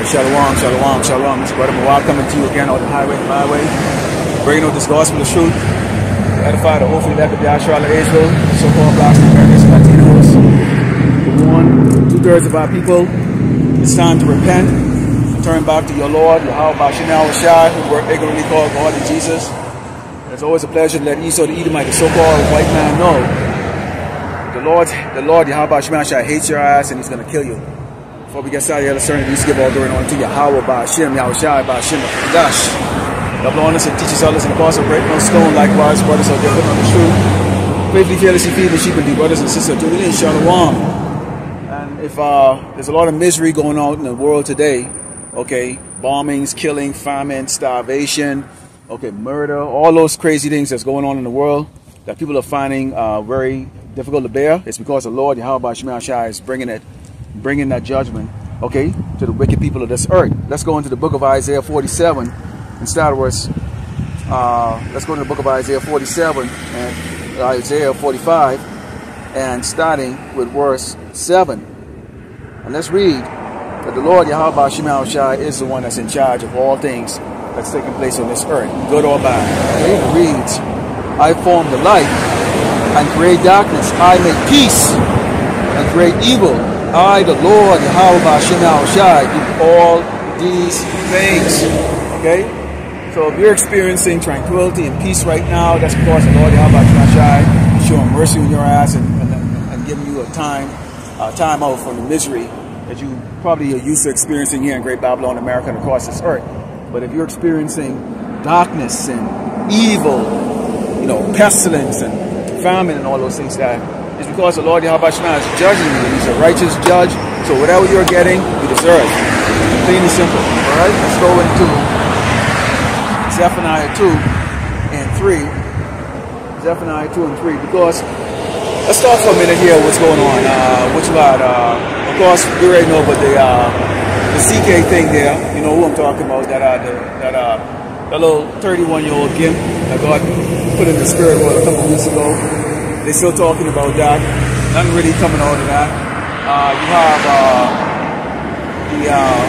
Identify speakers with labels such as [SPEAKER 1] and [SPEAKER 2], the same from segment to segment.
[SPEAKER 1] Shalom, shalom, shalom. It's Brother Mawab coming to you again on the highway and byway, bringing out this gospel of truth to edify the hopefully elect of Yahshua Israel, so-called blacks, Americans, Latinos. For 2/3 of our people, it's time to repent and turn back to your Lord, Yahweh Bashem Shai, who were ignorantly called God and Jesus. It's always a pleasure to let Esau the Edomite, the so-called white man, know the Lord Yahweh Bashem Shai hates your ass and he's going to kill you. Before we get started, let's turn to give all glory and honor to Yahweh Bashem, Yahweh Shai, Bashem, Dash. Double honors and teaches others in the cause of breaking no stone, likewise, brothers out there putting on the truth. Faithfully, fearlessly feeding the sheep and the brothers and sisters, tuning in, Shalom. And if there's a lot of misery going on in the world today, okay, bombings, killing, famine, starvation, okay, murder, all those crazy things that's going on in the world that people are finding very difficult to bear, it's because the Lord Yahweh Bashem Shai is bringing that judgment, okay, to the wicked people of this earth. Let's go into the book of Isaiah 47 and start with, let's go to the book of Isaiah 47 and Isaiah 45 and starting with verse 7. And let's read that the Lord Yahweh Bashem Shai is the one that's in charge of all things that's taking place on this earth, good or bad. Okay? It reads, I form the light and create darkness. I make peace and create evil. I, the Lord Yahweh Bashem Shai, do all these things. Okay? So if you're experiencing tranquility and peace right now, that's because the Lord Yahweh Bashem Shai is showing mercy on your ass and giving you a time out from the misery that you probably are used to experiencing here in Great Babylon, America, and across this earth. But if you're experiencing darkness and evil, you know, pestilence and famine and all those things, that is because the Lord Yahweh Bashem is judging you. He's a righteous judge. So whatever you're getting, you deserve. Plain and simple. All right? Let's go into Zephaniah 2 and 3. Zephaniah 2 and 3. Because let's start for a minute here. What's going on? Of course, we already know about the CK thing there. You know who I'm talking about? That little 31-year-old gimp that God put in the spirit world a couple of weeks ago. They're still talking about that. Nothing really coming out of that. You have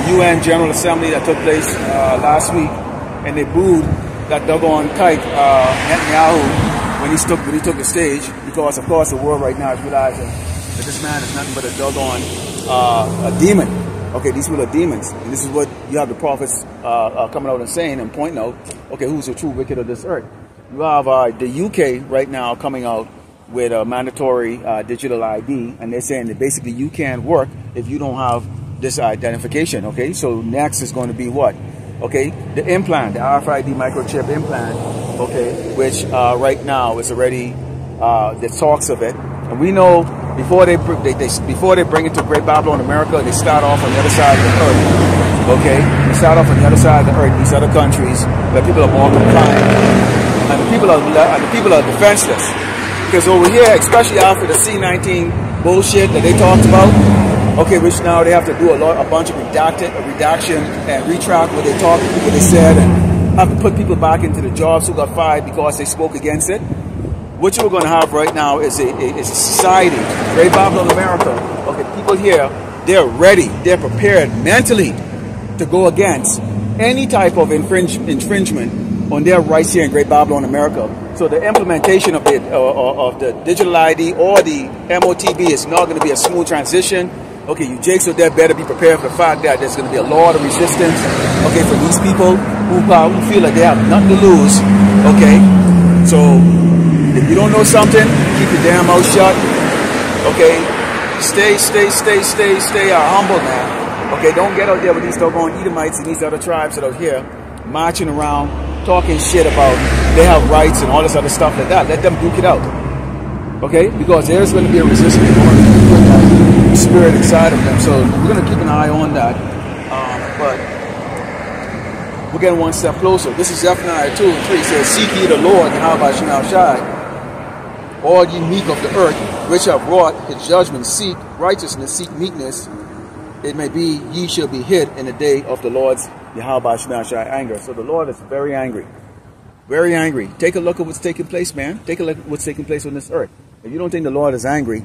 [SPEAKER 1] the UN General Assembly that took place last week, and they booed that doggone kike Netanyahu when he took the stage, because of course the world right now is realizing that this man is nothing but a doggone a demon. Okay, these people are demons, and this is what you have the prophets coming out and saying and pointing out. Okay, who's the true wicked of this earth? You have the UK right now coming out with a mandatory digital ID, and they're saying that basically you can't work if you don't have this identification. Okay, so next is going to be what? Okay, the implant, the RFID microchip implant. Okay, which right now is already the talks of it, and we know before they bring it to Great Babylon, America, they start off on the other side of the earth. Okay, they start off on the other side of the earth, these other countries where people are more compliant. And the people are defenseless, because over here, especially after the C-19 bullshit that they talked about, okay, which now they have to do a bunch of redaction and retract what they said, and have to put people back into the jobs who got fired because they spoke against it. What you're going to have right now is a society, Great Babylon, America. Okay, people here, they're ready, they're prepared mentally to go against any type of infringement on their rights here in Great Babylon, America. So the implementation of the digital ID or the MOTB is not going to be a smooth transition. Okay, you jakes out there better be prepared for the fact that there's going to be a lot of resistance, okay, for these people who feel like they have nothing to lose, okay? So if you don't know something, keep your damn mouth shut, okay? Stay humble, man. Okay, don't get out there with these doggone Edomites and these other tribes that are out here marching around, talking shit about they have rights and all this other stuff like that. Let them duke it out. Okay? Because there's going to be a resistance with that spirit inside of them. So we're going to keep an eye on that. But we're getting one step closer. This is Zephaniah 2 and 3. It says, seek ye the Lord, Yahweh Bashem Shai, all ye meek of the earth, which have wrought his judgment, seek righteousness, seek meekness. It may be ye shall be hid in the day of the Lord's Yahweh Bashem Shai anger. So the Lord is very angry. Very angry. Take a look at what's taking place, man. Take a look at what's taking place on this earth. If you don't think the Lord is angry,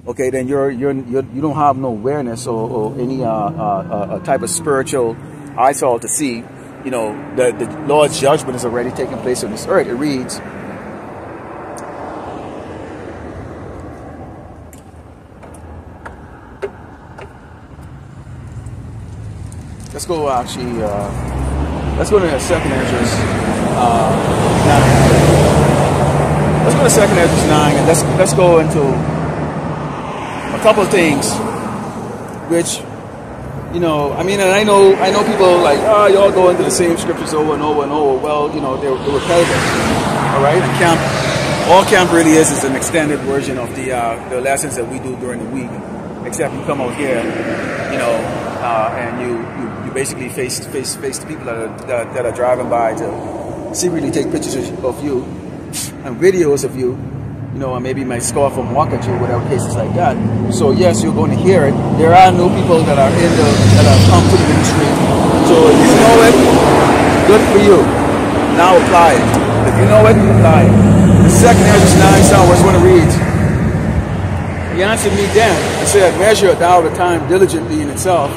[SPEAKER 1] okay, then you don't have no awareness or any type of spiritual eyesight to see, you know, the Lord's judgment is already taking place on this earth. It reads, let's go actually, let's go to the 2nd Ezra 9. Let's go to 2nd Ezra 9 and let's go into a couple of things which, you know, I mean, and I know people like, oh, y'all go into the same scriptures over and over and over. Well, you know, they're repetitive, all right? And all camp really is an extended version of the lessons that we do during the week, except you come out here, you know, and you basically face the people that are driving by to secretly take pictures of you and videos of you, you know, and maybe might scoff or mock at you, whatever cases like that. So yes, you're going to hear it. There are new people that are that have come to the ministry. So if you know it, good for you. Now apply it. If you know it, apply it. The 2nd Ezra 9 sound verse 1 reads, he answered me then and said, measure thou the time diligently in itself.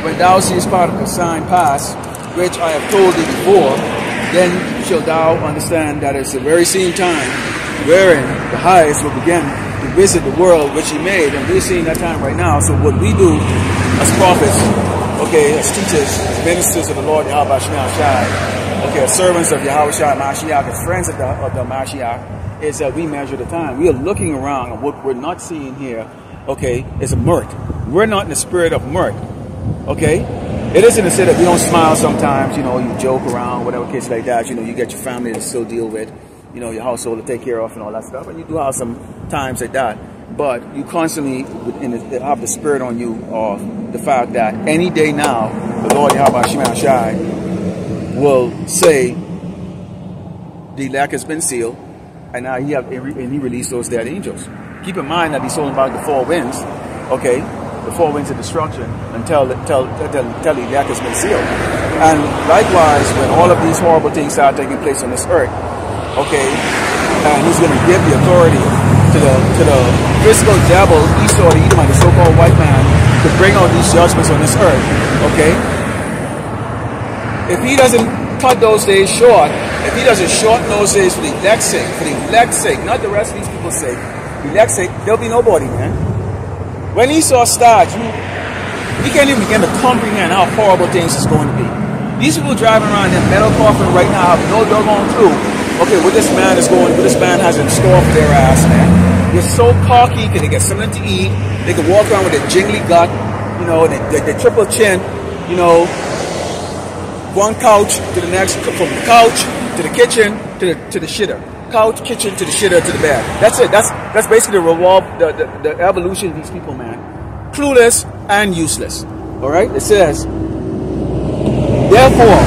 [SPEAKER 1] When thou seest part of the sign pass, which I have told thee before, then shalt thou understand that it's the very same time wherein the highest will begin to visit the world which he made. And we're seeing that time right now. So what we do as prophets, okay, as teachers, as ministers of the Lord Yahweh Shai, okay, as servants of Yahweh Shai Mashiach, as friends of the Mashiach, is that we measure the time. We are looking around, and what we're not seeing here, okay, is a mirth. We're not in the spirit of mirth. Okay, it isn't to say that we don't smile sometimes, you know, you joke around, whatever case like that, you know, you get your family to still deal with, you know, your household to take care of and all that stuff, and you do have some times like that, but you constantly have the spirit on you of the fact that any day now, the Lord Yahweh Shai will say, the elect has been sealed, and now he released those dead angels. Keep in mind that he's talking about the 4 winds, okay? The 4 winds of destruction until the elect has been sealed. And likewise, when all of these horrible things start taking place on this earth, okay, and he's going to give the authority to the physical devil, Esau, the Edomite, the so-called white man, to bring out these judgments on this earth, okay? If he doesn't cut those days short, if he doesn't shorten those days for the elect's sake, not the rest of these people's sake, the elect's sake, there'll be nobody, man. When Esau starts, we can't even begin to comprehend how horrible things is going to be. These people driving around in metal coffin right now have no doggone clue, okay, what this man has in store for their ass, man. They're so cocky, because they get something to eat. They can walk around with a jingly gut, you know, they triple chin, you know, one couch to the next, from the couch to the kitchen to the shitter. Couch, kitchen, to the shitter, to the bed. That's it. That's basically the evolution of these people, man. Clueless and useless. All right. It says, therefore,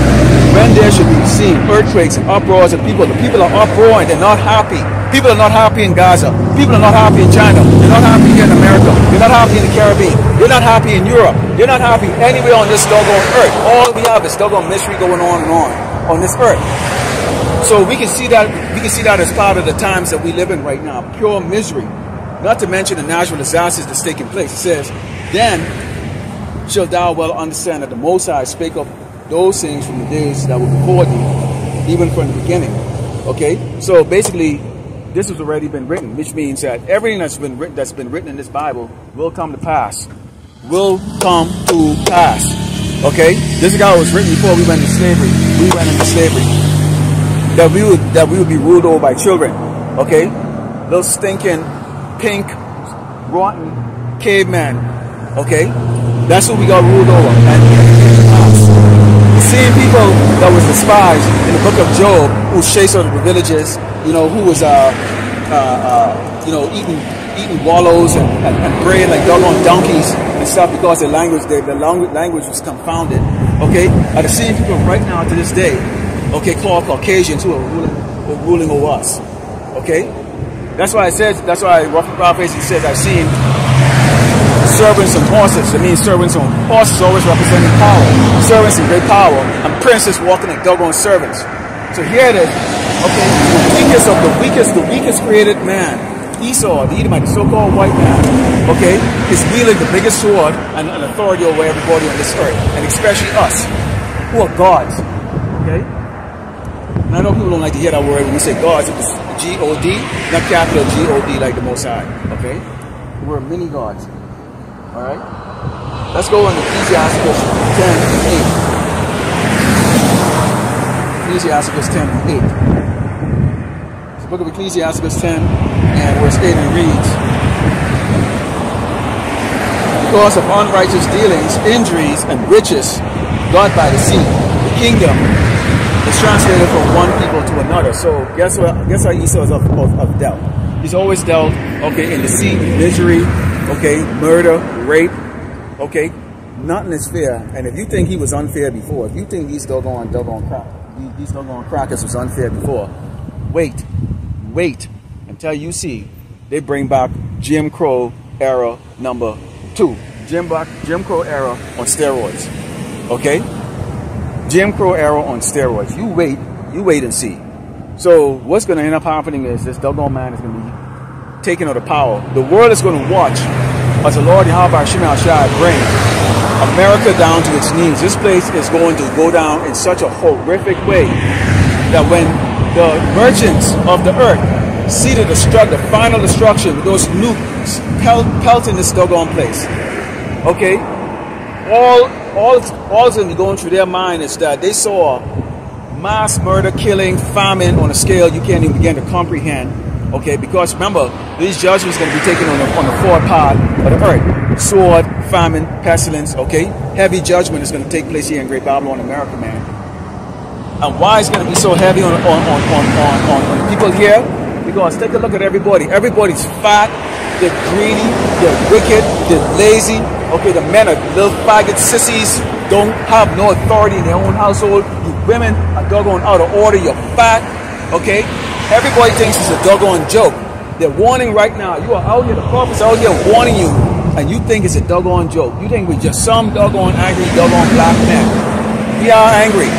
[SPEAKER 1] when there should be seen earthquakes and uproars of people, the people are uproaring. They're not happy. People are not happy in Gaza. People are not happy in China. They're not happy here in America. They're not happy in the Caribbean. They're not happy in Europe. They're not happy anywhere on this doggone earth. All we have is doggone misery going on and on this earth. So we can see that as part of the times that we live in right now, pure misery. Not to mention the natural disasters that's taking place. It says, then shalt thou well understand that the Most High spake of those things from the days that were before thee, even from the beginning. Okay, so basically, this has already been written, which means that everything that's been written in this Bible will come to pass. Will come to pass. Okay, this guy was written before we went into slavery. That we would be ruled over by children, okay? Those stinking, pink, rotten cavemen, okay? That's who we got ruled over. And the same people that was despised in the book of Job, who chased out of the villages, you know, who was, you know, eating wallows and praying like doggone donkeys and stuff because their language was confounded, okay? Are the same people right now to this day, okay, called Caucasians who are ruling over us. Okay? That's why Prophet says, I've seen servants on horses. It means servants on horses always representing power. Servants in great power. And princes walking like doggone servants. So here it is, okay, the weakest created man, Esau, the Edomite, the so-called white man, okay, is wielding the biggest sword and authority over everybody on this earth, and especially us, who are gods, okay? And I know people don't like to hear that word when we say gods. It's G-O-D, not capital G-O-D like the Most High, okay? We're mini gods, all right? Let's go into Ecclesiastes 10:8. Ecclesiastes 10:8. The book of Ecclesiastes 10 and verse 8, and reads, because of unrighteous dealings, injuries, and riches got by the sea, the kingdom is translated from one people to another. So guess what? Guess how Esau is of dealt. He's always dealt, okay, in deceit, misery, okay, murder, rape, okay. Nothing is fair. And if you think he was unfair before, if you think these doggone crackers was unfair before, wait until you see they bring back Jim Crow era number 2. Jim Crow era on steroids. Okay? Jim Crow era on steroids. You wait and see. So what's going to end up happening is this doggone man is going to be taking over the power. The world is going to watch as the Lord Yahweh Shemel Shai bring America down to its knees. This place is going to go down in such a horrific way that when the merchants of the earth see the final destruction with those nukes pelting this doggone place, okay, all that's going to be going through their mind is that they saw mass murder, killing, famine on a scale you can't even begin to comprehend, okay, because remember, these judgments are going to be taken on the fourth part of the earth. Sword, famine, pestilence, okay, heavy judgment is going to take place here in Great Babylon, America, man. And why it's going to be so heavy on the people here? Because take a look at everybody. Everybody's fat, they're greedy, they're wicked, they're lazy. Okay, the men are little faggot sissies, don't have no authority in their own household. You women are doggone out of order, you're fat. Okay, everybody thinks it's a doggone joke. They're warning right now. You are out here, the prophets are out here warning you, and you think it's a doggone joke. You think we're just some doggone angry, doggone black men. We are angry.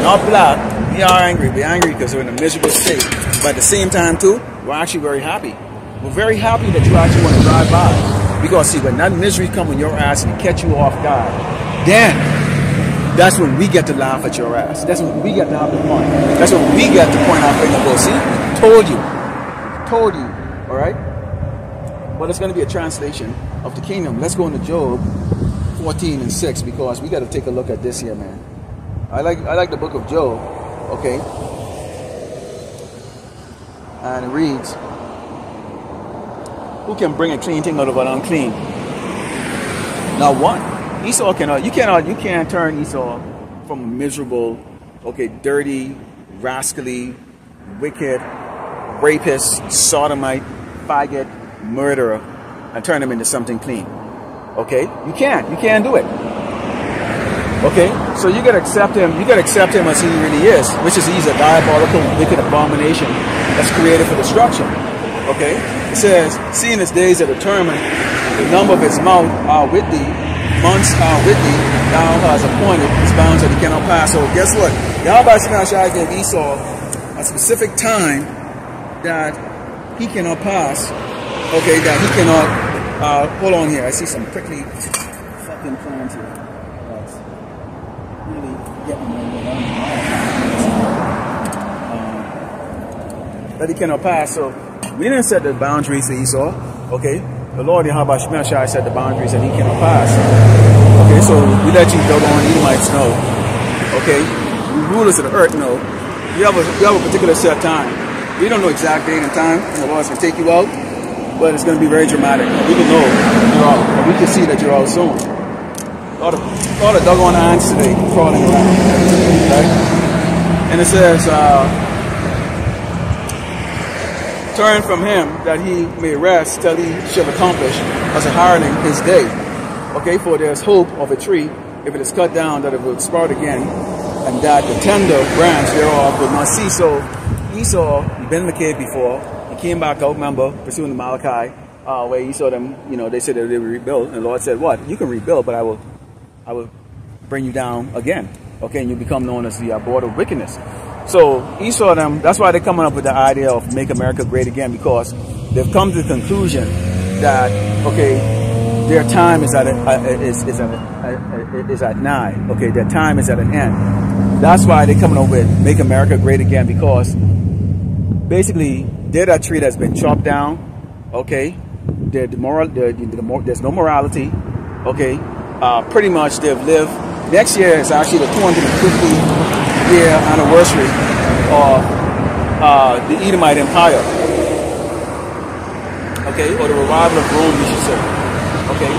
[SPEAKER 1] Not black, we are angry. We're angry because we're in a miserable state. But at the same time, too, we're actually very happy. We're very happy that you actually want to drive by. Because, see, when that misery comes on your ass and catch you off guard, then that's when we get to laugh at your ass. That's when we get to have the fun. That's when we get to point our finger and go, see, told you, all right? Well, it's going to be a translation of the kingdom. Let's go into Job 14:6 because we got to take a look at this here, man. I like the book of Job, okay? And it reads, who can bring a clean thing out of an unclean? Now what? Esau cannot, you can't turn Esau from a miserable, okay, dirty, rascally, wicked, rapist, sodomite, faggot, murderer, and turn him into something clean. Okay? You can't do it. Okay, so you gotta accept him as he really is, which is he's a diabolical, wicked abomination that's created for destruction. Okay? It says, seeing his days are determined, the number of his mouth are with thee, months are with thee, thou hast appointed his bounds that he cannot pass. So guess what? Yahweh Shemel gave Esau a specific time that he cannot pass. Okay, that he cannot hold on here. I see some prickly fucking plants here. That he cannot pass. So we didn't set the boundaries to Esau. Okay, the Lord Yahweh Shemel Shai set the boundaries that he cannot pass. Okay, so we let you doggone Edomites know. Okay, we rulers of the earth know. You have a particular set time. We don't know exact date and time when the Lord's gonna take you out, but it's gonna be very dramatic. We can know you're out, and we can see that you're out soon. All the doggone ants today crawling around, right? And it says, turn from him that he may rest till he shall accomplish as a hireling his day. Okay, for there's hope of a tree, if it is cut down, that it will sprout again, and that the tender branch thereof will not cease. So Esau, he'd been in the cave before, he came back out, remember, pursuing the Malachi, where he saw them, you know, they said that they would rebuild, and the Lord said, what? You can rebuild, but I will bring you down again. Okay, and you become known as the abode of wickedness. So Esau them, that's why they're coming up with the idea of make America great again, because they've come to the conclusion that, okay, their time is at nigh. Okay, their time is at an end. That's why they're coming up with Make America Great Again, because basically they're that tree that's been chopped down. Okay, there's no morality. Okay, pretty much they've lived. Next year is actually the 250-year anniversary of the Edomite Empire. Okay, or the revival of Rome, we should say. Okay,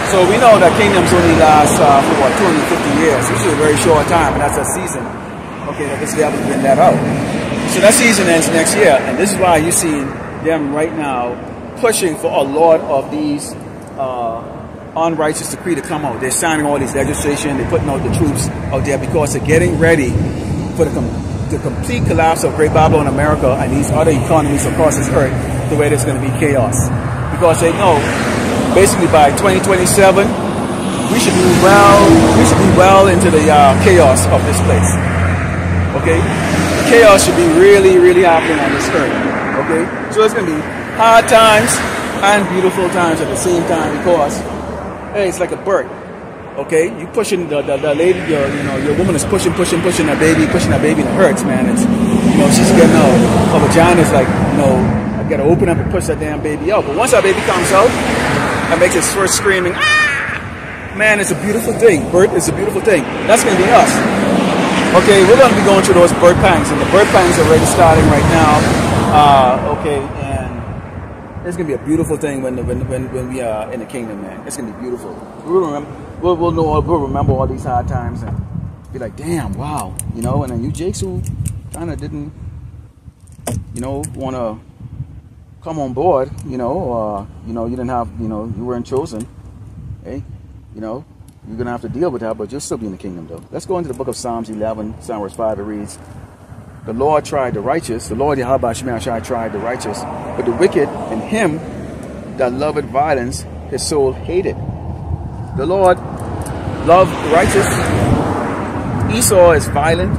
[SPEAKER 1] so we know that kingdoms only last for what, 250 years, which is a very short time, and that's a season. Okay, that this devil's been that out. So that season ends next year, and this is why you see them right now pushing for a lot of these unrighteous decree to come out. They're signing all these legislation, they're putting out the troops out there because they're getting ready for the complete collapse of Great Babylon America and these other economies across this earth, the way there's going to be chaos. Because they know, basically by 2027, we should be well into the chaos of this place. Okay? Chaos should be really, really happening on this earth. Okay? So it's going to be hard times and beautiful times at the same time, because hey, it's like a bird. Okay, you pushing the lady, your woman is pushing that baby, and it hurts, man. It's, she's getting her vagina is like, I gotta open up and push that damn baby out. But once that baby comes out and makes its first screaming, ah, man, it's a beautiful thing. Birth is a beautiful thing. That's gonna be us. Okay, we're gonna be going through those birth pangs, and the birth pangs are already starting right now. Okay, and it's gonna be a beautiful thing when we are in the kingdom, man. It's gonna be beautiful. We'll remember all these hard times and be like, damn, wow, And then you Jakes who kind of didn't, want to come on board, you didn't have, you weren't chosen. Hey, you're gonna have to deal with that, but you'll still be in the kingdom, though. Let's go into the book of Psalms 11, Psalm verse 5. It reads, "The Lord tried the righteous, the Lord Yahweh Shemashai tried the righteous, but the wicked and him that loveth violence, his soul hated." The Lord loved the righteous. Esau is violent.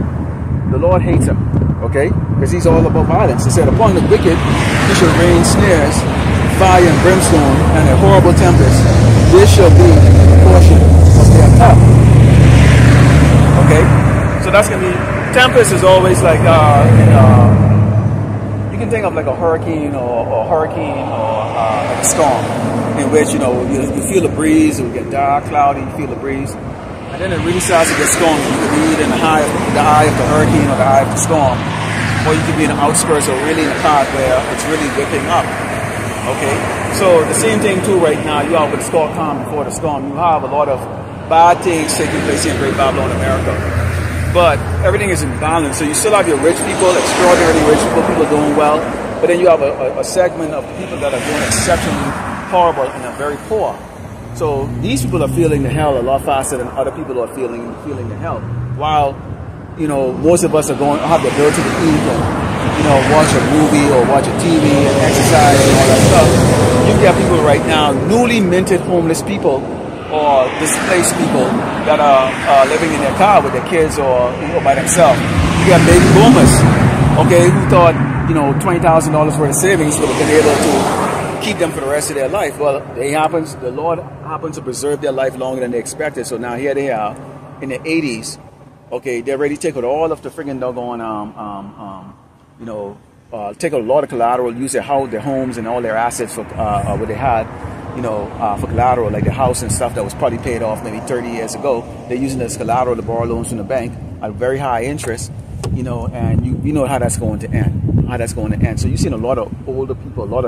[SPEAKER 1] The Lord hates him, okay? Because he's all about violence. He said, "Upon the wicked he shall rain snares, fire and brimstone, and a horrible tempest. This shall be the portion of their cup." Okay? So that's going to be, tempest is always like, you can think of like a hurricane or like a storm, in which, you feel the breeze, it will get dark, cloudy, you feel the breeze. And then it really starts to get stormy. You could be either in the eye of the hurricane or the eye of the storm. Or you could be in the outskirts or really in the part where it's really whipping up. Okay? So the same thing too right now, you have what's called calm before the storm. You have a lot of bad things taking place in Great Babylon, America. But everything is in balance. So you still have your rich people, extraordinarily rich people, people doing well. But then you have a segment of people that are doing exceptionally horrible and are very poor. So these people are feeling the hell a lot faster than other people are feeling the hell. While, most of us have the ability to eat and, watch a movie or watch a TV and exercise and all that stuff. You get people right now, newly minted homeless people or displaced people that are living in their car with their kids or by themselves. You got baby boomers, okay, who thought, $20,000 worth of savings would have been able to keep them for the rest of their life. Well, the Lord happens to preserve their life longer than they expected. So now here they are in their 80s. Okay, they're ready to take out all of the friggin' doggone, take out a lot of collateral, use their homes and all their assets for what they had, for collateral, like the house and stuff that was probably paid off maybe 30 years ago. They're using this collateral to borrow loans from the bank at very high interest, and you know how that's going to end. So you've seen a lot of older people, a lot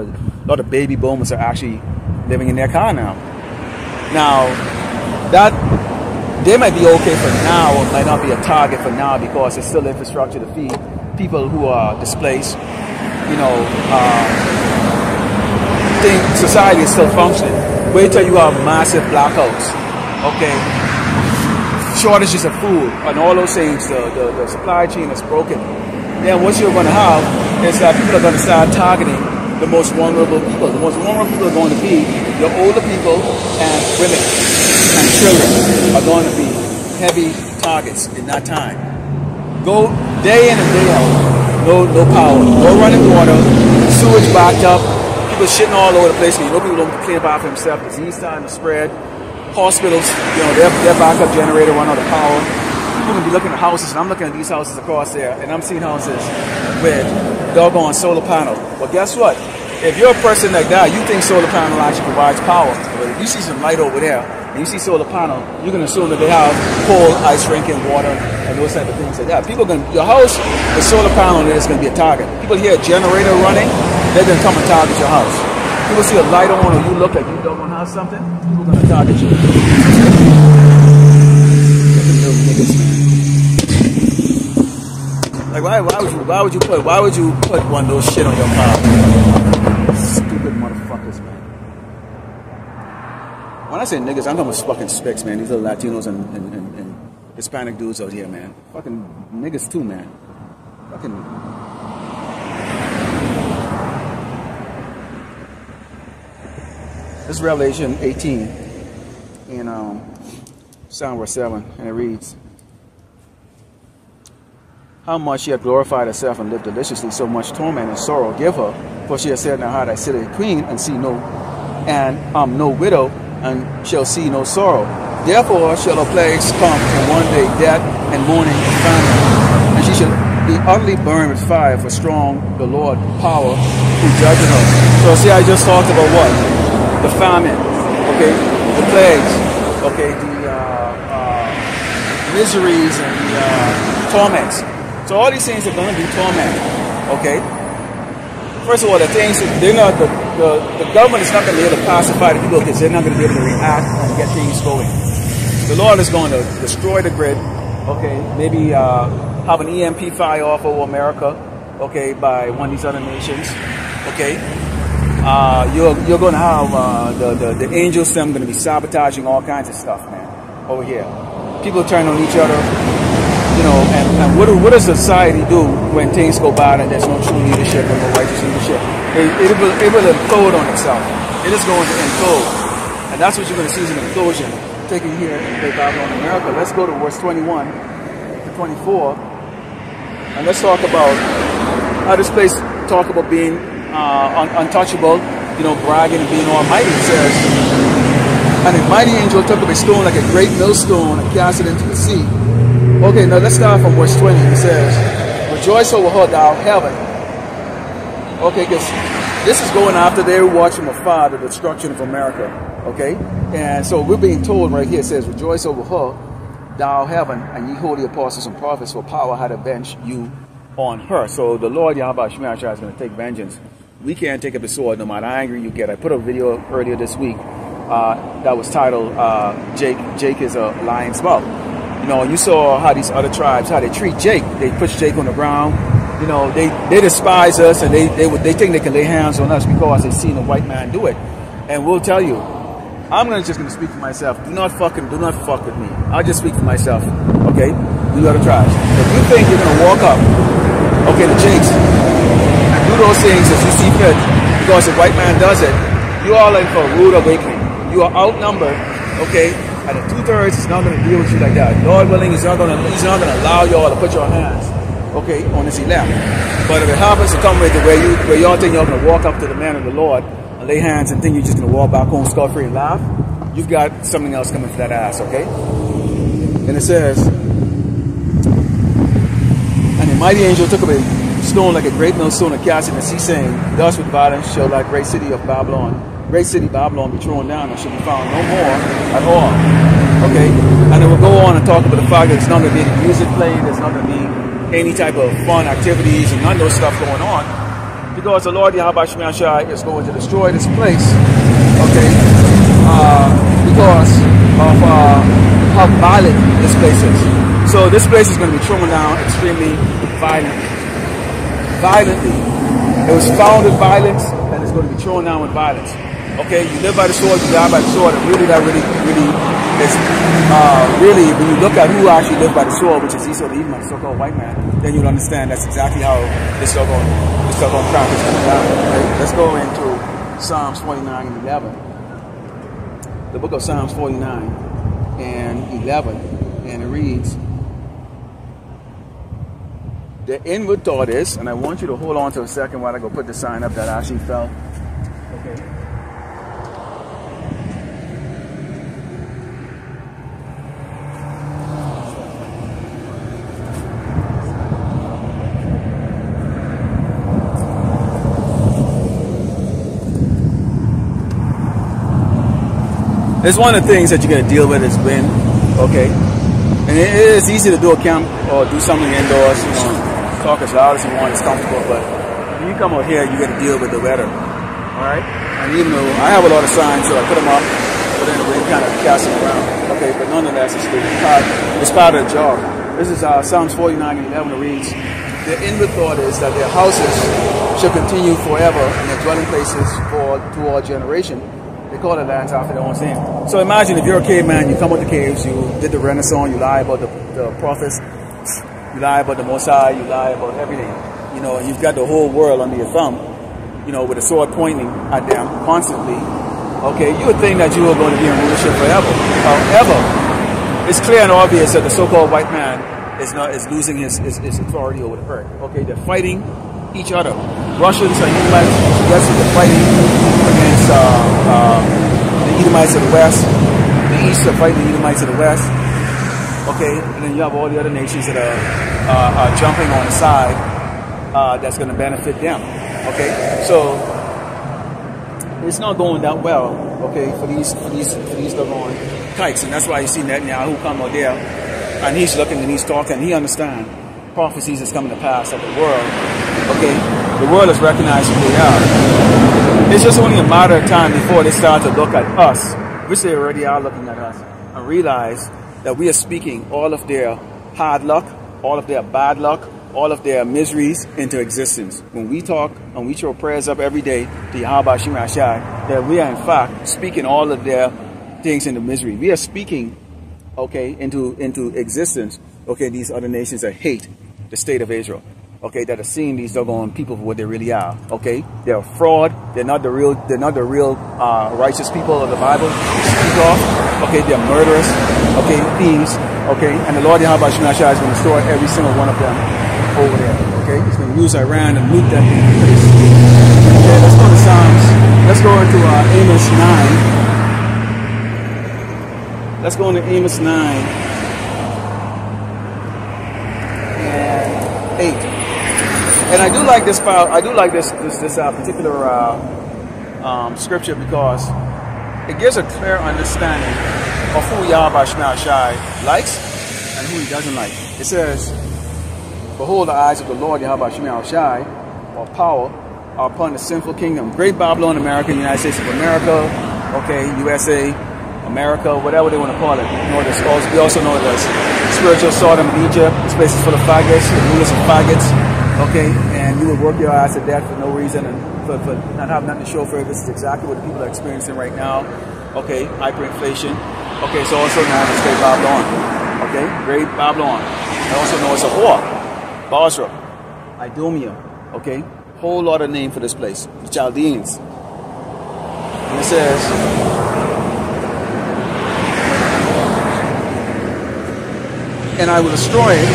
[SPEAKER 1] of baby boomers are actually living in their car now. Now, that they might be okay for now, or might not be a target for now, because there's still infrastructure to feed people who are displaced. Society is still functioning. Wait till you have massive blackouts, okay? Shortages of food and all those things. The supply chain is broken. Then what you're going to have is that people are going to start targeting the most vulnerable people. The most vulnerable people are going to be your older people, and women and children are going to be heavy targets in that time. Go day in and day out, no power, no running water, sewage backed up, People shitting all over the place. You know, people don't clean up after themselves. Disease starting to spread. Hospitals, you know, their backup generator run out of power. People gonna be looking at houses, and I'm looking at these houses across there, and I'm seeing houses with doggone solar panel. But guess what? If you're a person like that, you think solar panel actually provides power. But if you see some light over there, and you see solar panel, you're gonna assume that they have cold, ice drinking water, and those type of things like that. People gonna, your house with solar panel on it is gonna be a target. People hear a generator running, they're gonna come and target your house. People see a light on, or you look like you don't have something, people gonna target you. Like why would you put one of those shit on your mouth? Stupid motherfuckers, man. When I say niggas, I'm talking about fucking spicks, man. These little Latinos and Hispanic dudes out here, man. Fucking niggas too, man. Fucking. This is Revelation 18 in Psalm verse 7, and it reads, how much she hath glorified herself and lived deliciously, so much torment and sorrow give her, for she has said in her heart, I sit a queen and see no widow, and shall see no sorrow. Therefore shall her plagues come in one day, death and mourning and famine, and she shall be utterly burned with fire, for strong the Lord power who judges her. So see, I just talked about what? The famine, okay, the plagues, okay, the miseries and the torments. So all these things are going to be torment, okay? First of all, the things, they're not, the government is not going to be able to pacify the people because they're not going to be able to react and get things going. The Lord is going to destroy the grid, okay? Maybe have an EMP fire off over America, okay, by one of these other nations, okay? You're going to have the angel system going to be sabotaging all kinds of stuff, man, over here. People turn on each other. You know, and what does society do when things go bad and there's no true leadership and no righteous leadership? It will implode on itself. It is going to implode. And that's what you're going to see is an implosion taking here in Babylon, America. Let's go to verse 21 to 24. And let's talk about how this place talk about being untouchable, you know, bragging and being almighty. It says, and a mighty angel took up a stone like a great millstone and cast it into the sea. Okay, now let's start from verse 20. It says, rejoice over her, thou heaven. Okay, because this is going after they watch from afar the destruction of America. Okay? And so we're being told right here, it says, rejoice over her, thou heaven, and ye holy apostles and prophets, for power had avenged you on her. So the Lord Yahweh Shemashah is going to take vengeance. We can't take up the sword no matter how angry you get. I put a video earlier this week that was titled, Jake is a lion's mouth. You know, you saw how these other tribes, how they treat Jake. They push Jake on the ground. You know, they despise us, and they think they can lay hands on us because they've seen a white man do it. And we'll tell you, I'm just gonna speak for myself. Do not fuck with me. I'll just speak for myself. Okay? We other tribes. If you think you're gonna walk up, okay, to Jakes and do those things as you see fit, because the white man does it, you are in for a rude awakening. You are outnumbered, okay? And the 2/3 is not going to deal with you like that. Lord willing, he's not going to allow y'all to put your hands, okay, on his elect. But if it happens to come with it where y'all think y'all going to walk up to the man of the Lord and lay hands and think you're just going to walk back home scot-free and laugh, you've got something else coming for that ass, okay? And it says, and the mighty angel took up a stone like a great millstone and cast it in the sea, saying, thus with violence shall that great city Babylon be thrown down and shall be found no more at all. Okay? And it will go on and talk about the fact that there's not going to be any music playing, there's not going to be any type of fun activities and none of those stuff going on. Because the Lord Yahweh Shemashah is going to destroy this place. Okay? Because of how violent this place is. So this place is going to be thrown down extremely violently. It was found with violence and it's going to be thrown down with violence. Okay, you live by the sword, you die by the sword, and really that really is really, when you look at who actually lived by the sword, which is Esau the Edomite, so-called white man, then you'll understand that's exactly how this doggone crap is going down. Okay? Let's go into Psalms 49 and 11. The book of Psalms 49 and 11, and it reads, the inward thought is, and I want you to hold on to a second while I go put the sign up that actually fell. It's one of the things that you're gonna deal with is wind, okay? And it is easy to do a camp or do something indoors, you know, talk as loud as you want, it's comfortable, but when you come out here, you gotta deal with the weather, alright? And even though I have a lot of signs, so I put them up, but then the wind kind of casts them around, okay? But nonetheless, it's part of the job. This is Psalms 49:11 reads, "Their inward thought is that their houses should continue forever and their dwelling places to all generation. They call the lands after their own name." So imagine if you're a caveman, you come out the caves, you did the Renaissance, you lie about the prophets, you lie about the Mosai, you lie about everything. You know, and you've got the whole world under your thumb, you know, with a sword pointing at them constantly. Okay, you would think that you were going to be in rulership forever. However, it's clear and obvious that the so-called white man is losing his authority over the earth. Okay, they're fighting each other. Russians and Edomites, yes, they're fighting against the Edomites of the West. The East are fighting the Edomites of the West. Okay, and then you have all the other nations that are jumping on the side that's going to benefit them. Okay, so it's not going that well. Okay, for these doggone kites, and that's why you see Netanyahu come out there, and he's looking and he's talking. He understands prophecies is coming to pass of the world. Okay, the world is recognizing who they are. It's just only a matter of time before they start to look at us, which they already are looking at us, and realize that we are speaking all of their hard luck, all of their bad luck, all of their miseries into existence. When we talk and we throw prayers up every day to Yahweh Shem Rashai, that we are in fact speaking all of their things into misery. We are speaking, okay, into existence, okay, these other nations that hate the state of Israel. Okay, that are seeing these doggone people for what they really are. Okay, they're a fraud. They're not the real righteous people of the Bible. Speak off. Okay, they're murderers. Okay, thieves. Okay, and the Lord Yahweh Shem Rashai is going to destroy every single one of them over there. Okay, he's going to use Iran and nuke that thing. Okay, let's go to Psalms. Let's go into Amos 9. Let's go into Amos 9 and 8. And I do like this file. I do like this particular scripture because it gives a clear understanding of who Yahweh Shem Rashai likes and who he doesn't like. It says, "Behold, the eyes of the Lord Yahweh Shem Rashai, or power, are upon the sinful kingdom, great Babylon, America, United States of America, okay, USA, America, whatever they want to call it. You know, we also know it as spiritual Sodom of Egypt. This place is full of faggots, the rulers of faggots." Okay, and you would work your ass to death for no reason and for not have nothing to show for it. This is exactly what the people are experiencing right now. Okay, hyperinflation. Okay, it's also known as Great Babylon. Okay, Great Babylon. I also know it's a whore. Basra, Idumea. Okay, whole lot of name for this place. The Chaldeans. And it says, "And I will destroy it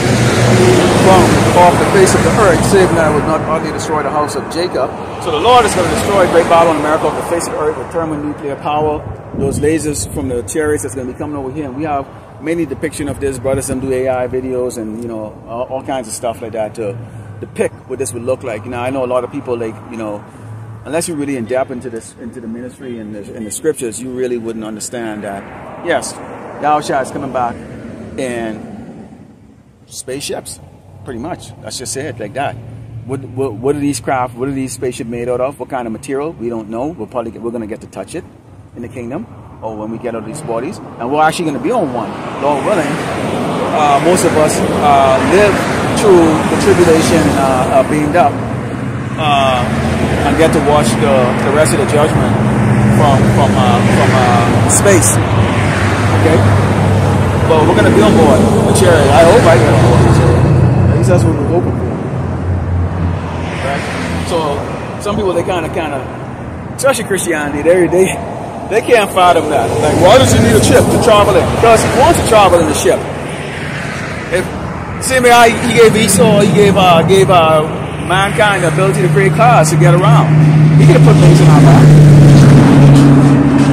[SPEAKER 1] from off the face of the earth, save that I would not utterly destroy the house of Jacob." So the Lord is going to destroy Great Babylon, America, off the face of the earth with thermonuclear power. Those lasers from the chariots that's going to be coming over here. And we have many depiction of this. Brothers them do AI videos and, you know, all kinds of stuff like that to depict what this would look like. You know, I know a lot of people, like, you know, unless you're really in depth into the ministry and the scriptures, you really wouldn't understand that, yes, Yahushua is coming back in spaceships, pretty much. Let's just say it like that. What are these craft? What are these spaceships made out of? What kind of material? We don't know. We're going to get to touch it in the kingdom, or when we get out of these bodies, and we're actually going to be on one, Lord willing. Most of us live through the tribulation, beamed up, and get to watch the rest of the judgment from space. Okay. Well, we're going to be on board the chariot. I hope I get on board the chariot. At least that's what we're hoping for. Right? So, some people, they kind of, especially Christianity, they can't fathom that. Like, why does he need a ship to travel in? Because he wants to travel in the ship. Same way he gave Esau, he gave mankind the ability to create cars to get around. He could have put wings on our back.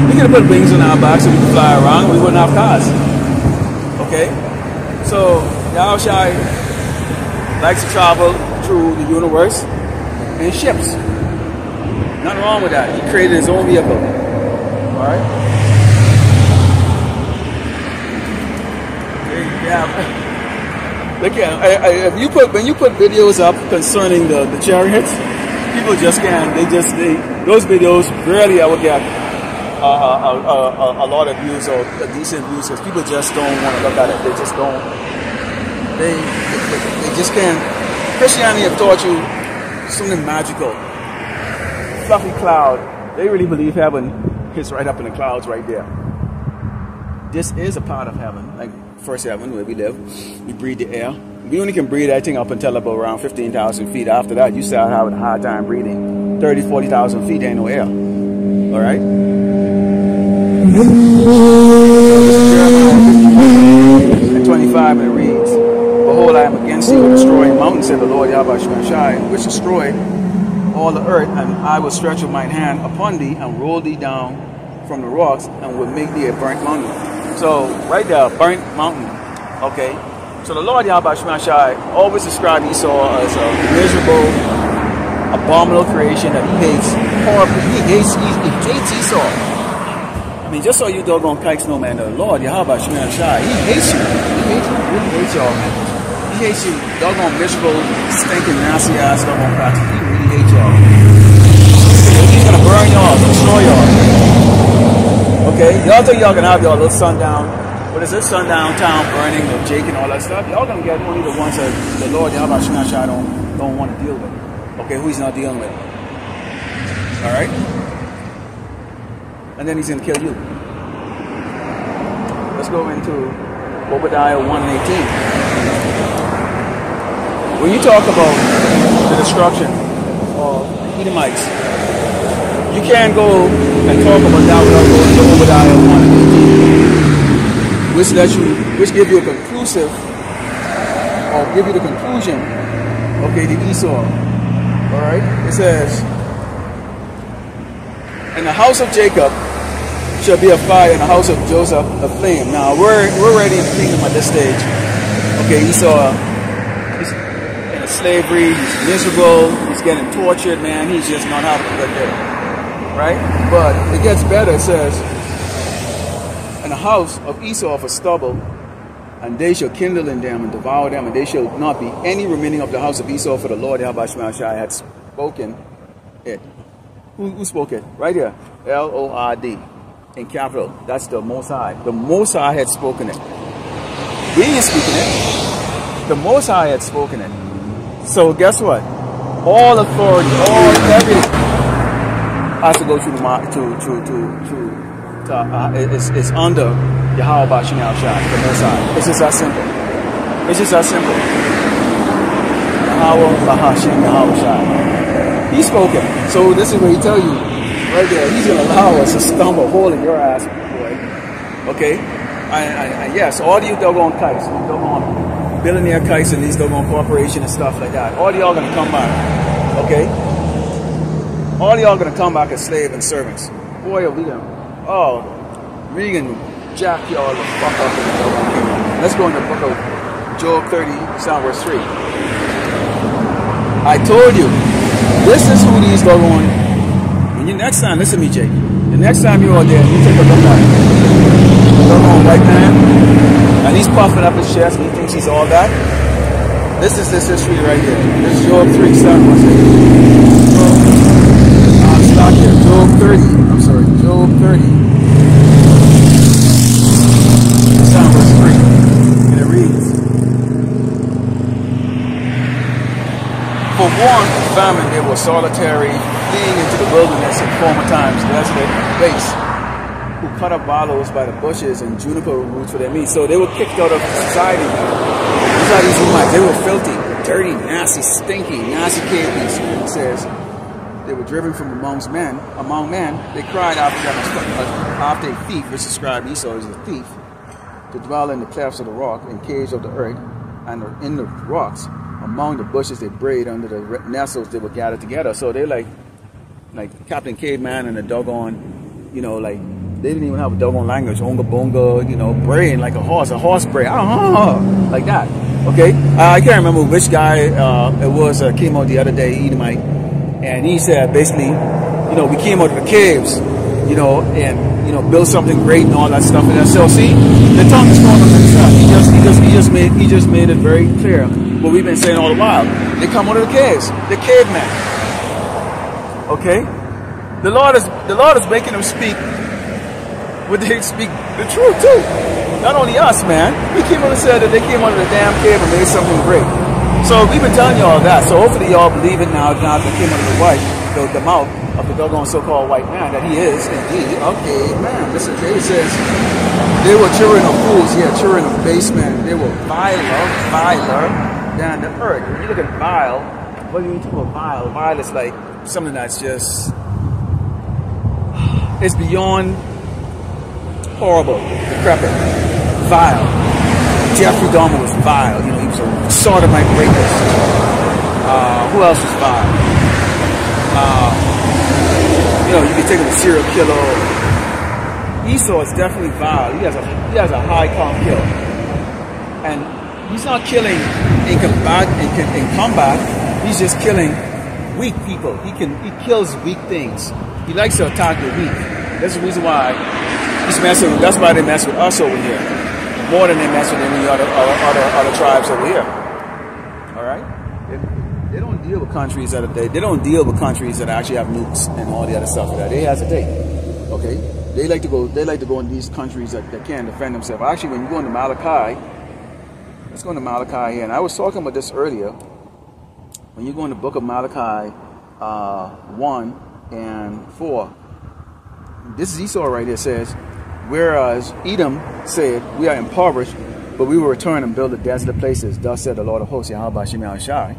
[SPEAKER 1] We could have put wings on our back so we could fly around. We wouldn't have cars. Okay? So Yahushua likes to travel through the universe in ships. Nothing wrong with that. He created his own vehicle. Alright? Yeah. Look at when you put videos up concerning the chariots, people just can't. Those videos rarely ever get a lot of views or decent views because people just don't want to look at it. They just don't. They just can't. Christianity have taught you something magical. Fluffy cloud. They really believe heaven is right up in the clouds right there. This is a part of heaven, like first heaven where we live. We breathe the air. We only can breathe, I think, up until about around 15,000 feet. After that, you start having a hard time breathing. 30, 40,000 feet, ain't no air. All right? Jeremiah 25, and it reads, Behold, I am against you, destroying mountains, said the Lord Yahweh Shai, which destroy all the earth, and I will stretch out mine hand upon thee, and roll thee down from the rocks, and will make thee a burnt mountain. So, right there, burnt mountain. Okay? So the Lord Yahweh Shai always described Esau as a miserable, abominable creation that he hates. Horrible. He hates Esau. I mean, just so you doggone kikes know, man, the Lord Yahweh Shai, he hates you. He hates you. He really hates y'all, man. He hates you, doggone miserable, stinking, nasty ass doggone crap. He really hates y'all. He's gonna burn y'all, destroy y'all. Okay? Y'all think y'all gonna have y'all little sundown. What is this sundown town burning of Jake and all that stuff? Y'all gonna get only the ones that the Lord Yahweh Shai don't want to deal with. Okay, who he's not dealing with. Alright? And then he's gonna kill you. Let's go into Obadiah 1:18. When you talk about the destruction of the Edomites, you can't go and talk about that without going to Obadiah 1:18. Which give you a conclusive, or give you the conclusion, okay, to Esau. Alright? It says, in the house of Jacob shall be a fire, in the house of Joseph a flame. Now, we're already in the kingdom at this stage. Okay, Esau, he's in slavery, he's miserable, he's getting tortured, man, he's just not having a good day. Right? But it gets better, it says, in the house of Esau for stubble, and they shall kindle in them and devour them, and they shall not be any remaining of the house of Esau, for the Lord Yahweh Shai had spoken it. Who spoke it? Right here. L-O-R-D. In capital. That's the Most High. The Most High had spoken it. We ain't speaking it. The Most High had spoken it. So guess what? All authority, everything has to go through it's under Yahweh Bashim Shai, the Most High. It's just that simple. It's just that simple. Yahweh Bashim Shai. He spoke it. So this is what he tell you right there. He's gonna allow us to stumble a hole in your ass, boy. Okay? And yes, all you doggone kites, you doggone billionaire kites and these doggone corporations and stuff like that, all y'all gonna come back. Okay? All y'all gonna come back as slaves and servants. Boy, are we gonna, oh, we gonna jack y'all the fuck up in the doggone kingdom. Let's go in the book of Job 30, verse 3. I told you, this is who these doggone, when you next time, listen to me, Jake. The next time you're out there, you take a look at the doggone white man, and he's puffing up his chest and he thinks he's all that. This is this history right here. This is Job 3, verse 8. I'll stop here. Job 30. I'm sorry. Job 30. Verse 3. And it reads, for want and famine they were solitary, fleeing into the wilderness in former times, desolate place, who cut up wallows by the bushes and juniper roots for their meat. So they were kicked out of society. These are these Edomites. They were filthy, dirty, nasty, stinky, nasty cavemen. It says they were driven from among men. They cried after them after a thief, which described Esau as a thief, to dwell in the clefts of the rock, in caves of the earth, and in the rocks. Among the bushes they brayed, under the nettles they were gathered together. So they're like like Captain Caveman and the doggone, you know, like they didn't even have a doggone language, onga bonga, you know, braying like a horse bray, like that. Okay, I can't remember which guy it was came out the other day, Edomite, and he said basically, you know, we came out of the caves, you know, and you know, build something great and all that stuff. And so see, the tongue is strong on himself. He just made it very clear what we've been saying all the while. They come out of the caves, the cavemen. Okay, the Lord is making them speak. Would they speak the truth too? Not only us, man. We came on and said that they came out of the damn cave and made something great. So we've been telling y'all that. So hopefully y'all believe it now. Now they came out of the mouth of the doggone so-called white man that he is indeed. Okay, man. Listen, it says they were children of fools. Yeah, children of basemen. They were viler than the earth. When you look at vile, what do you mean to call vile? Vile is like something that's just, it's beyond horrible, decrepit, vile. Jeffrey Dahmer was vile. You know, he was a sodomite rapist. Who else was vile? You know, you can take him a serial killer. Esau is definitely vile. He has a high count kill, and he's not killing in combat. He's just killing weak people. He kills weak things. He likes to attack the weak. That's the reason why he's messing with. That's why they mess with us over here more than they mess with any other tribes over here. All right, they don't deal with countries that they don't deal with countries that actually have nukes and all the other stuff that they hesitate. Okay, they like to go in these countries that can't defend themselves. Actually, when you go into Malachi, let's go into Malachi here. And I was talking about this earlier. When you go in the book of Malachi 1 and 4, this is Esau right here. Says, whereas Edom said, we are impoverished, but we will return and build the desolate places. Thus said the Lord of hosts, Yahweh Shemel Shai.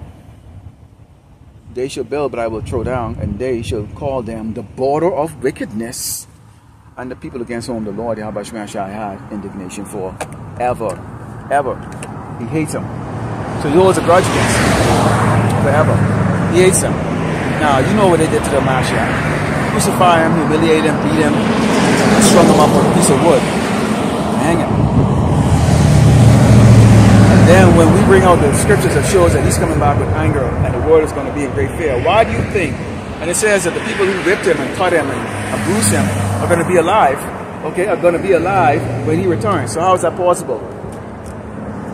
[SPEAKER 1] They shall build, but I will throw down, and they shall call them the border of wickedness, and the people against whom the Lord Yahweh Shemel Shai had indignation for ever. He hates them. So he holds a grudge against them forever. He hates them. Now, you know what they did to the Mashiach. Crucify him, humiliate him, beat him, and strung him up on a piece of wood. Hang him. And then when we bring out the scriptures that shows that he's coming back with anger and the world is going to be in great fear, why do you think, and it says that the people who whipped him and cut him and bruised him are going to be alive, okay, are going to be alive when he returns. So how is that possible?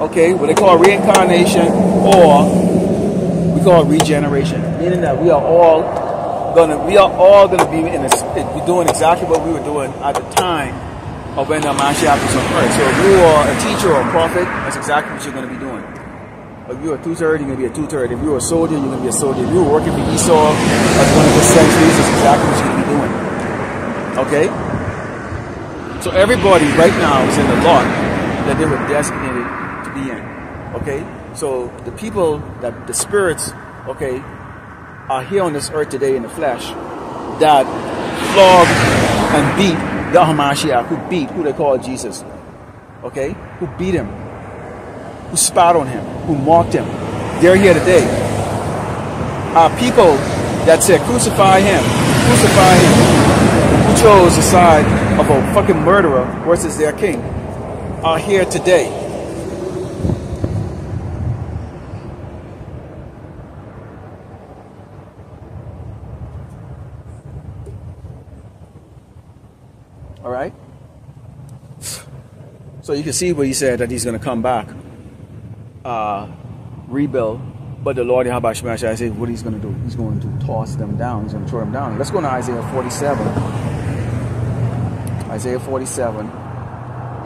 [SPEAKER 1] Okay, what they call reincarnation, or we call regeneration, meaning that we are all gonna be doing exactly what we were doing at the time of when the Mashiach was on earth. So if you are a teacher or a prophet, that's exactly what you're going to be doing. If you're a two-third, you're going to be a two-third. If you're a soldier, you're going to be a soldier. If you were working for Esau as one of the centuries, that's exactly what you're going to be doing. Okay? So everybody right now is in the lot that they were designated to be in. Okay? So the people that the spirits, okay, are here on this earth today in the flesh that flogged and beat the Hamashiach, who they call Jesus, okay, who beat him, who spat on him, who mocked him. They're here today. People that said crucify him, who chose the side of a fucking murderer versus their king, are here today. All right. So you can see where he said that he's going to come back, rebuild. But the Lord Yahweh Shemel Shai said what he's going to do. He's going to toss them down. He's going to throw them down. Let's go to Isaiah 47. Isaiah 47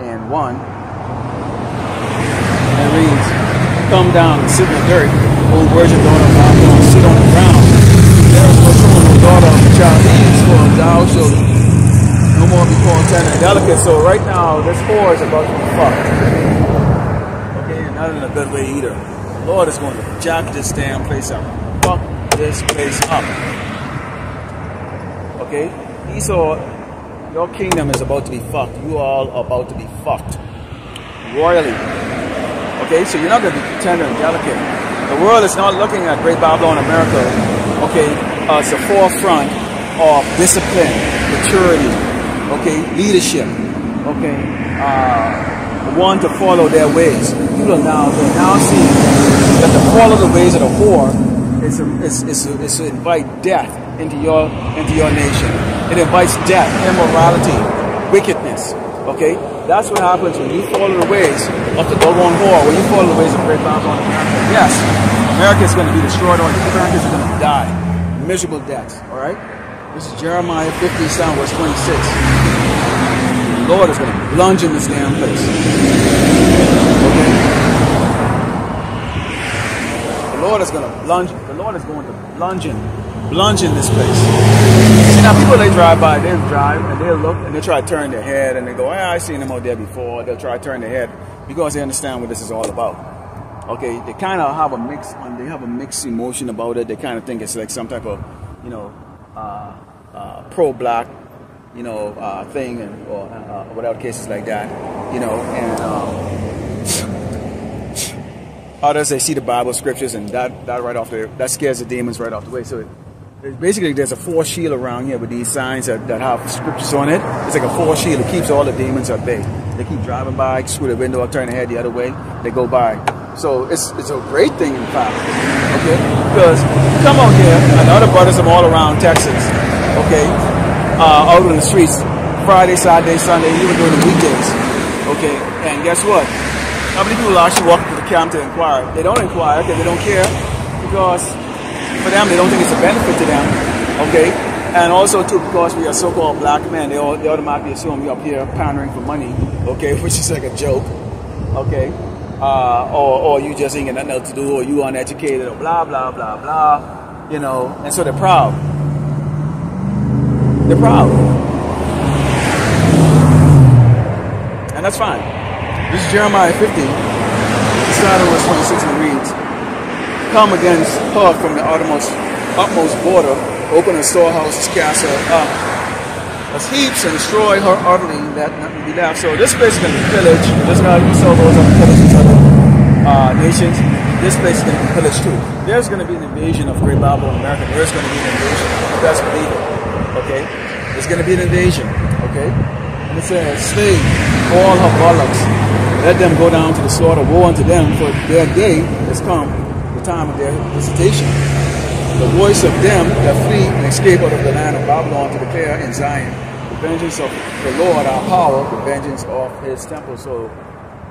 [SPEAKER 1] and 1. And it reads, come down and sit in the dirt, O virgin daughter of Babylon, sit on the ground. There is no throne, O daughter of the Chaldeans, for thou shalt no more be called tender and delicate. So right now, this whore is about to be fucked. Okay, and not in a good way either. The Lord is going to jack this damn place up. Fuck this place up. Okay? Esau, your kingdom is about to be fucked. You all are about to be fucked. Royally. Okay, so you're not going to be tender and delicate. The world is not looking at Great Babylon America, okay, as the forefront of discipline, maturity, okay, leadership, okay, one to follow their ways. They're now seeing that to follow the ways of the whore is to invite death into your nation. It invites death, immorality, wickedness. Okay, that's what happens when you follow the ways of the doggone whore. When you follow the ways of great Babylon America, yes, America is going to be destroyed. Or Americans are going to die miserable deaths. All right. This is Jeremiah 50, verse 26. The Lord is going to plunge in this damn place. Okay? The Lord is going to plunge. The Lord is going to plunge in this place. See, now people, they drive by, they'll drive and they'll look and they try to turn their head and they go, I've seen them out there before. They'll try to turn their head because they understand what this is all about. Okay? They kind of have a mixed emotion about it. They kind of think it's like some type of, you know, pro-black, you know, thing, and or whatever cases like that, you know, and others, they see the Bible scriptures and that right off there, that scares the demons right off the way. So basically, there's a force shield around here with these signs that have scriptures on it. It's like a force shield. It keeps all the demons at bay. They keep driving by, screw the window up, turn their head the other way. They go by. So it's a great thing, in fact. Okay, because you come out here and other brothers from all around Texas. Okay, out on the streets, Friday, Saturday, Sunday, even during the weekdays. Okay, and guess what? How many people actually walk to the camp to inquire? They don't inquire because they don't care, because for them, they don't think it's a benefit to them. Okay, and also too, because we are so-called black men, they automatically assume we're up here pandering for money. Okay, which is like a joke. Okay, or you just ain't got nothing else to do, or you uneducated, or blah blah blah blah. You know, and so they're proud. They're proud. And that's fine. This is Jeremiah 50. Starting verse 26, and it reads, Come against her from the utmost border, open her storehouses, cast her up as heaps, and destroy her utterly, that nothing be left. So this place is going to be pillaged. Just how you saw those other pillaged other nations. This place is going to be pillaged too. There's going to be an invasion of Great Babylon America. There's going to be an invasion. Best believe it. Okay? There's going to be an invasion. Okay? And it says, slay all her bullocks. Let them go down to the slaughter. Woe unto them, for their day has come, the time of their visitation. The voice of them that flee and escape out of the land of Babylon to declare in Zion the vengeance of the Lord our power, the vengeance of his temple. So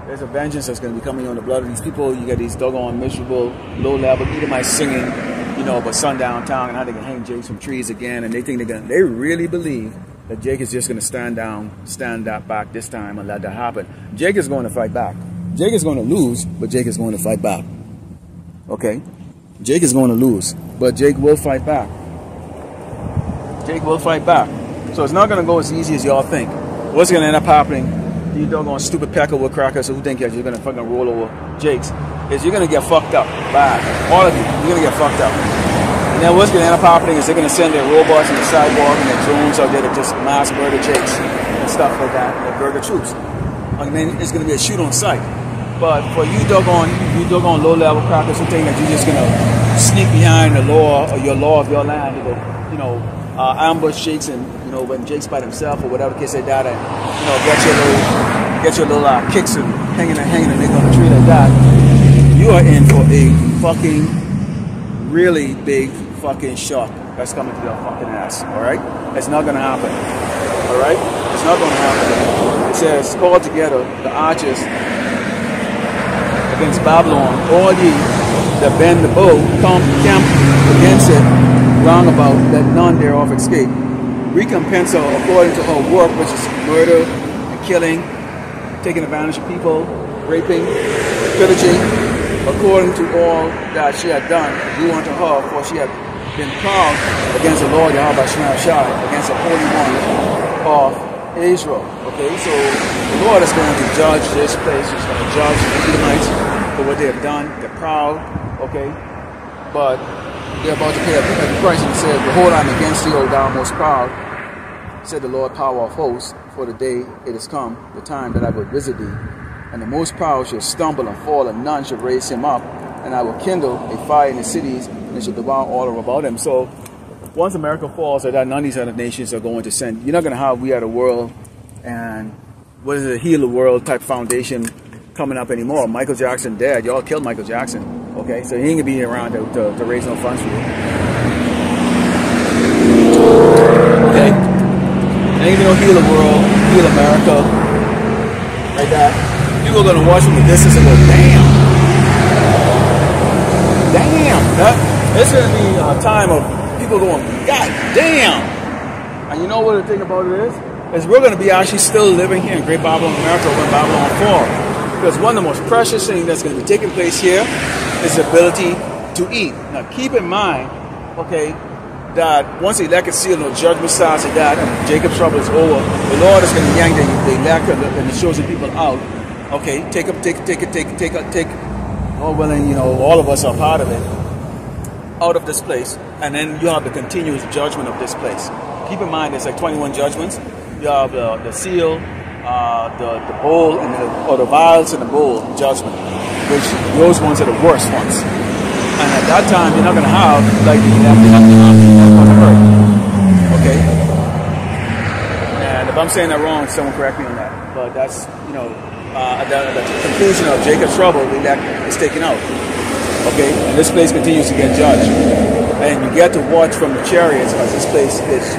[SPEAKER 1] there's a vengeance that's going to be coming on the blood of these people. You get these doggone miserable, low-level Edomites singing, you know, about sundown town and how they can hang jakes from trees again, and they think they really believe that Jake is just going to stand back this time and let that happen. Jake is going to fight back. Jake is going to lose, but Jake is going to fight back. Okay? Jake is going to lose, but Jake will fight back. Jake will fight back. So it's not going to go as easy as y'all think. What's going to end up happening, you doggone stupid pecklewood crackers who think that you're going to fucking roll over Jakes, is you're going to get fucked up. Bad. All of you, you're going to get fucked up. And then what's going to end up happening is they're going to send their robots in the sidewalk and their drones out there to just mass murder Jakes and stuff like that, and their burger troops. I mean, it's going to be a shoot on sight. But for you doggone low-level crackers who think that you're just going to sneak behind the law or your law of your land, you know, ambush Jakes, and you know, when Jake's by himself or whatever the case like that, and you know, get your little kicks and hanging a nigga on the tree like that, you are in for a fucking really big fucking shock that's coming to your fucking ass. All right, it's not gonna happen. All right, it's not gonna happen. It says, call together the archers against Babylon, all ye that bend the bow, camp against it round about, that none thereof escape. Recompense her according to her work, which is murder and killing, taking advantage of people, raping, pillaging, according to all that she had done. Do unto her, for she had been proud against the Lord Yahweh Shai, against the Holy One of Israel. Okay, so the Lord is going to judge this place. He's going to judge the Edomites for what they have done. They're proud, okay, but they're about to pay a price. And it says, behold, I am against thee, O thou most proud, said the Lord power of hosts, for the day it is come, the time that I will visit thee. And the most proud shall stumble and fall, and none shall raise him up. And I will kindle a fire in the cities, and it shall devour all about him. So once America falls, or that none of these other nations are going to send. You're not going to have We Are the World and what is it, Heal the World type foundation coming up anymore. Michael Jackson dead. Y'all killed Michael Jackson. Okay, so he ain't gonna be around to raise no funds for you. Okay, ain't even no Heal the World, Heal America, like that. People are gonna watch from the distance and go, damn, this is gonna be a time of people going, God damn. And you know what the thing about it is we're gonna be actually still living here in Great Babylon, America, when Babylon falls. Because one of the most precious things that's going to be taking place here is the ability to eat. Now, keep in mind, okay, that once the elect is sealed, no judgment starts at that, and Jacob's trouble is over, the Lord is going to yank the elect and the chosen people out. Okay, take, oh, well, and you know, all of us are part of it, out of this place, and then you have the continuous judgment of this place. Keep in mind, there's like 21 judgments. You have the seal, the bowl, and the vials and the bowl judgment, which those ones are the worst ones. And at that time, you're not going to have like the on the earth. Okay. And if I'm saying that wrong, someone correct me on that. But that's, you know, the conclusion of Jacob's trouble, the elect is taken out. Okay, and this place continues to get judged, and you get to watch from the chariots as this place is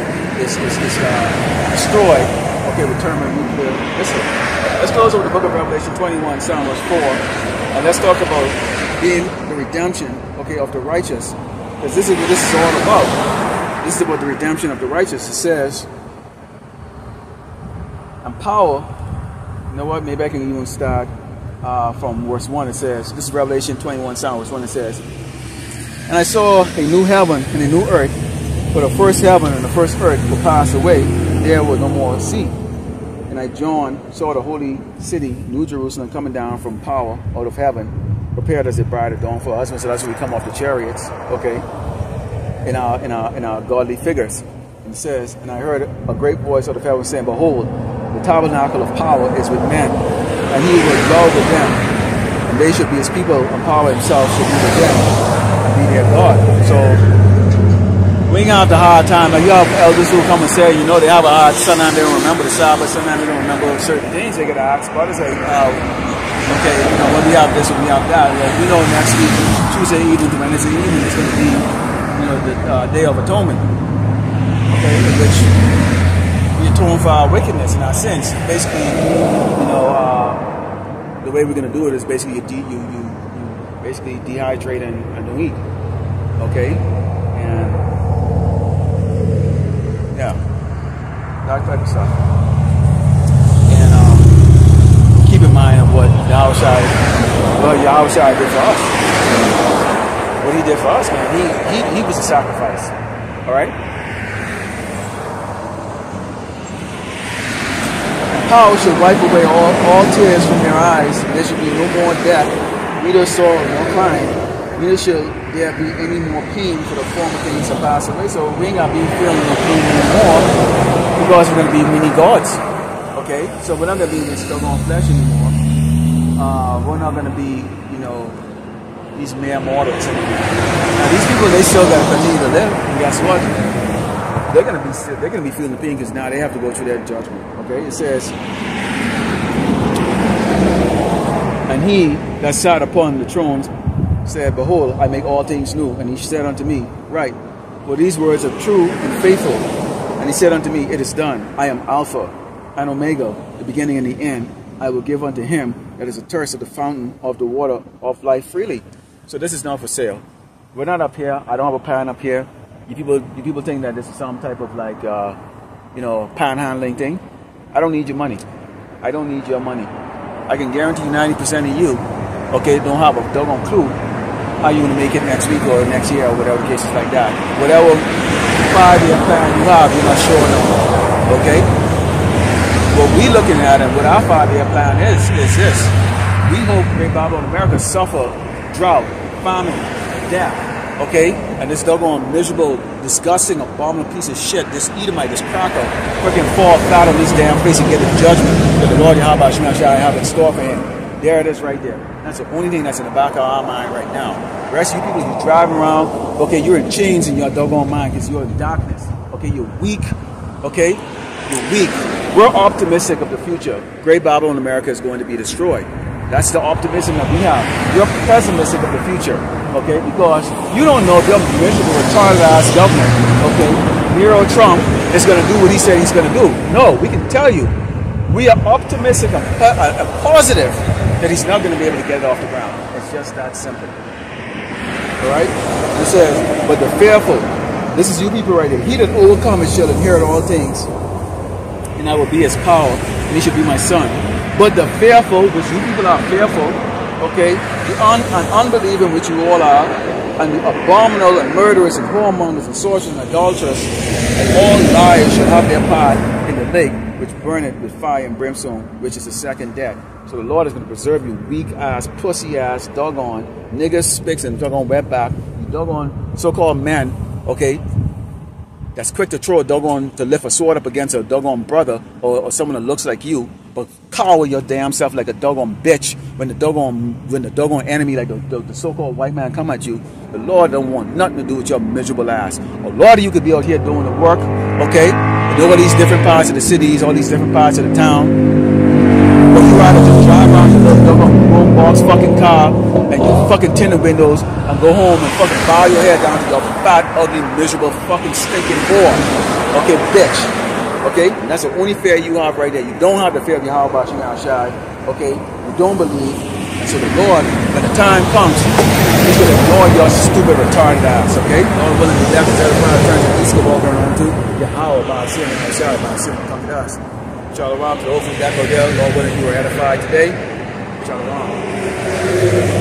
[SPEAKER 1] destroyed. Okay, with thermonuclear missile. Let's close over the book of Revelation 21, Psalm verse 4, and let's talk about being the redemption, okay, of the righteous, because this is what this is all about. This is about the redemption of the righteous. It says, and power. You know what? Maybe I can even start from verse 1. It says, this is Revelation 21, Psalm verse 1. It says, and I saw a new heaven and a new earth, for the first heaven and the first earth will pass away, and there will no more sea. And I, John, saw the holy city, New Jerusalem, coming down from power out of heaven, prepared as a bride adorned for her husband. So that's when we come off the chariots, okay, in our godly figures. And it says, and I heard a great voice out of heaven saying, behold, the tabernacle of power is with men, and he will dwell with them, and they should be his people, and power himself should be with them, and be their God. So we ain't gonna have the hard time. Like, you have elders who come and say, you know, they have a hard, sometimes they don't remember the Sabbath, sometimes they don't remember certain things they get asked. But it's like, okay, you know, when we have this and we have that, like, we know next week, Tuesday evening to Wednesday evening, is going to be, you know, the Day of Atonement. Okay, in which we atone for our wickedness and our sins. Basically, you know, the way we're going to do it is basically you basically dehydrate and don't eat. Okay, and yeah, that type of stuff. And keep in mind of what Yahushua did for us. What he did for us, man. He was a sacrifice. All right. Power should wipe away all tears from their eyes. There should be no more death, neither sorrow nor crying. Neither should there be any more pain, for the former things have passed away. So we ain't gonna be feeling no pain anymore, because we're gonna be mini gods. Okay, so we're not gonna be in this stubborn flesh anymore. We're not gonna be, you know, these mere mortals anymore. Now these people, they still gotta continue to live. And guess what? They're gonna be feeling the pain, because now they have to go through their judgment. Okay, it says, and he that sat upon the thrones said, behold, I make all things new. And he said unto me, right, for these words are true and faithful. And he said unto me, it is done. I am Alpha and Omega, the beginning and the end. I will give unto him that is athirst of the fountain of the water of life freely. So this is not for sale. We're not up here. I don't have a pan up here. You people think that this is some type of like, you know, panhandling thing. I don't need your money. I don't need your money. I can guarantee you 90% of you, okay, don't have a doggone clue how you're going to make it next week or next year or whatever the case is like that. Whatever 5-year plan you have, you're not sure of. Okay? What we're looking at and what our 5-year plan is this. We hope Great Babylon America suffer drought, famine, death. Okay? And this doggone miserable, disgusting, abominable piece of shit, this Edomite, this cracker, freaking fall flat on this damn place and get the judgment that the Lord Yahweh Shemashai have in store for him. There it is right there. That's the only thing that's in the back of our mind right now. The rest of you people who driving around, okay, you're in chains in your doggone mind because you're in darkness. Okay, you're weak. Okay, you're weak. We're optimistic of the future. Great Babylon America is going to be destroyed. That's the optimism that we have. You're pessimistic of the future. Okay, because you don't know if your miserable retarded ass governor, okay, Nero Trump, is going to do what he said he's going to do. No, we can tell you. We are optimistic and positive that he's not going to be able to get it off the ground. It's just that simple. Alright? It says, but the fearful, this is you people right here. He that overcometh shall inherit all things, and I will be his power, and he shall be my son. But the fearful, which you people are fearful, okay, the unbelieving, which you all are, and the abominable and murderers and whoremongers and sorcerers and adulterers, and all liars shall have their part in the lake, which burneth with fire and brimstone, which is the second death. So the Lord is going to preserve you, weak ass, pussy ass, doggone, niggas, spicks, and doggone wetback, you doggone so-called men, okay, that's quick to throw a doggone, to lift a sword up against a doggone brother or someone that looks like you, but cower your damn self like a doggone bitch when the doggone enemy, like the so-called white man, come at you. The Lord don't want nothing to do with your miserable ass. A lot of you could be out here doing the work, okay? And all these different parts of the cities, all these different parts of the town. But you rather just drive around your little doggone room box fucking car and your fucking tinted windows and go home and fucking bow your head down to your fat, ugly, miserable, fucking stinking whore. Okay, bitch. Okay? And that's the only fear you have right there. You don't have the fear of Yahweh Shem Shai. Okay? You don't believe. And so the Lord, when the time comes, he's going to ignore your stupid, retarded ass. Okay? Lord willing, the left is everybody turns to the east of all going on to Yahweh Shem Shai, come to us. Shalom to the hopefully that Odell. Lord willing, you were edified today. Shalom.